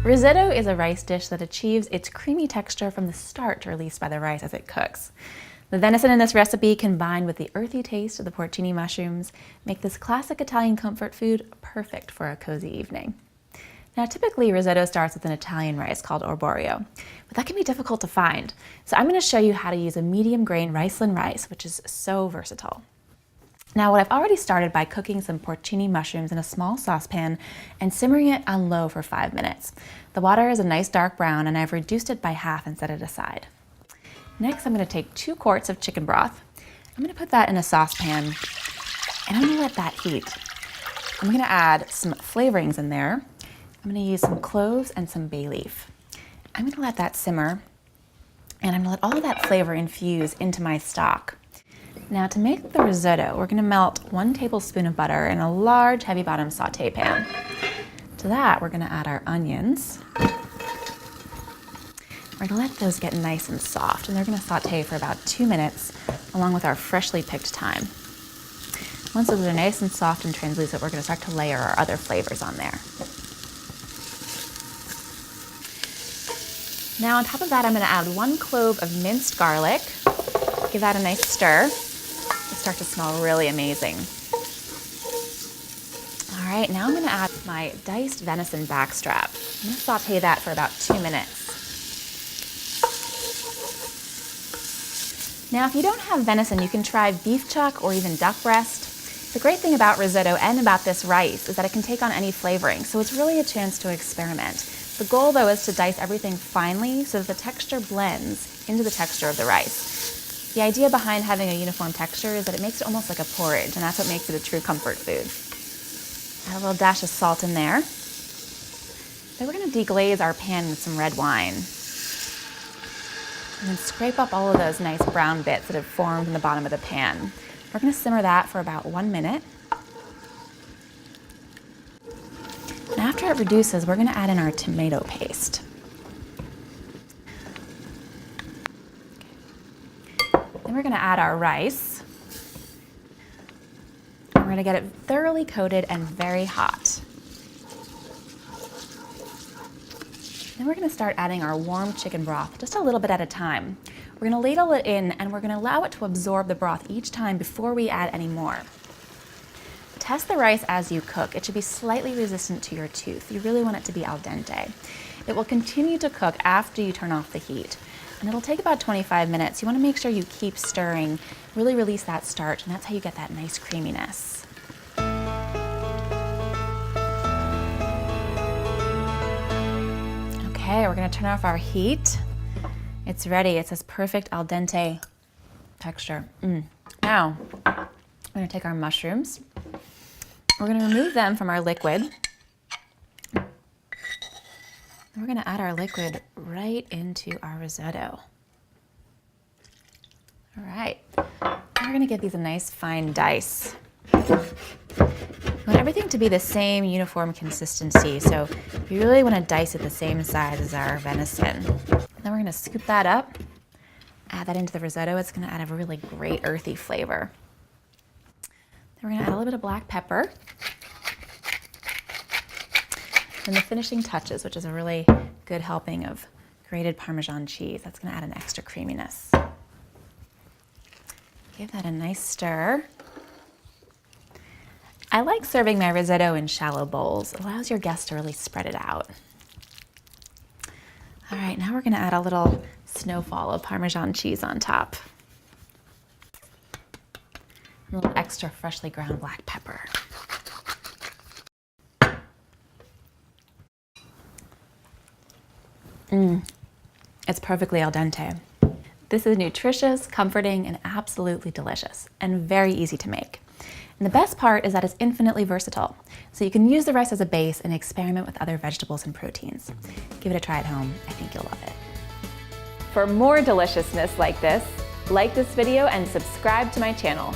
Risotto is a rice dish that achieves its creamy texture from the starch released by the rice as it cooks. The venison in this recipe, combined with the earthy taste of the porcini mushrooms, make this classic Italian comfort food perfect for a cozy evening. Now, typically risotto starts with an Italian rice called arborio, but that can be difficult to find. So I'm going to show you how to use a medium grain riceland rice, which is so versatile. Now, I've already started by cooking some porcini mushrooms in a small saucepan and simmering it on low for 5 minutes. The water is a nice dark brown and I've reduced it by half and set it aside. Next, I'm going to take 2 quarts of chicken broth. I'm going to put that in a saucepan and I'm going to let that heat. I'm going to add some flavorings in there. I'm going to use some cloves and some bay leaf. I'm going to let that simmer and I'm going to let all of that flavor infuse into my stock. Now, to make the risotto, we're going to melt 1 tablespoon of butter in a large heavy bottom saute pan. To that, we're going to add our onions. We're going to let those get nice and soft, and they're going to saute for about 2 minutes along with our freshly picked thyme. Once those are nice and soft and translucent, we're going to start to layer our other flavors on there. Now, on top of that, I'm going to add 1 clove of minced garlic. Give that a nice stir. It'll start to smell really amazing. All right, now I'm going to add my diced venison backstrap. I'm going to saute that for about 2 minutes. Now, if you don't have venison, you can try beef chuck or even duck breast. The great thing about risotto and about this rice is that it can take on any flavoring, so it's really a chance to experiment. The goal, though, is to dice everything finely so that the texture blends into the texture of the rice. The idea behind having a uniform texture is that it makes it almost like a porridge, and that's what makes it a true comfort food. Add a little dash of salt in there. Then we're going to deglaze our pan with some red wine. And then scrape up all of those nice brown bits that have formed in the bottom of the pan. We're going to simmer that for about 1 minute. And after it reduces, we're going to add in our tomato paste. Then we're going to add our rice. And we're going to get it thoroughly coated and very hot. Then we're going to start adding our warm chicken broth, just a little bit at a time. We're going to ladle it in and we're going to allow it to absorb the broth each time before we add any more. Test the rice as you cook. It should be slightly resistant to your tooth. You really want it to be al dente. It will continue to cook after you turn off the heat. And it'll take about 25 minutes. You want to make sure you keep stirring, really release that starch, and that's how you get that nice creaminess. Okay, we're going to turn off our heat. It's ready. It's this perfect al dente texture. Now, we're going to take our mushrooms. We're going to remove them from our liquid. Then we're going to add our liquid right into our risotto. All right. Now we're going to give these a nice fine dice. We want everything to be the same uniform consistency, so you really want to dice it the same size as our venison. Then we're going to scoop that up, add that into the risotto. It's going to add a really great earthy flavor. Then we're going to add a little bit of black pepper. And the finishing touches, which is a really good helping of grated Parmesan cheese. That's going to add an extra creaminess. Give that a nice stir. I like serving my risotto in shallow bowls. It allows your guests to really spread it out. All right, now we're going to add a little snowfall of Parmesan cheese on top. A little extra freshly ground black pepper. It's perfectly al dente. This is nutritious, comforting, and absolutely delicious, and very easy to make. And the best part is that it's infinitely versatile. So you can use the rice as a base and experiment with other vegetables and proteins. Give it a try at home. I think you'll love it. For more deliciousness like this video and subscribe to my channel.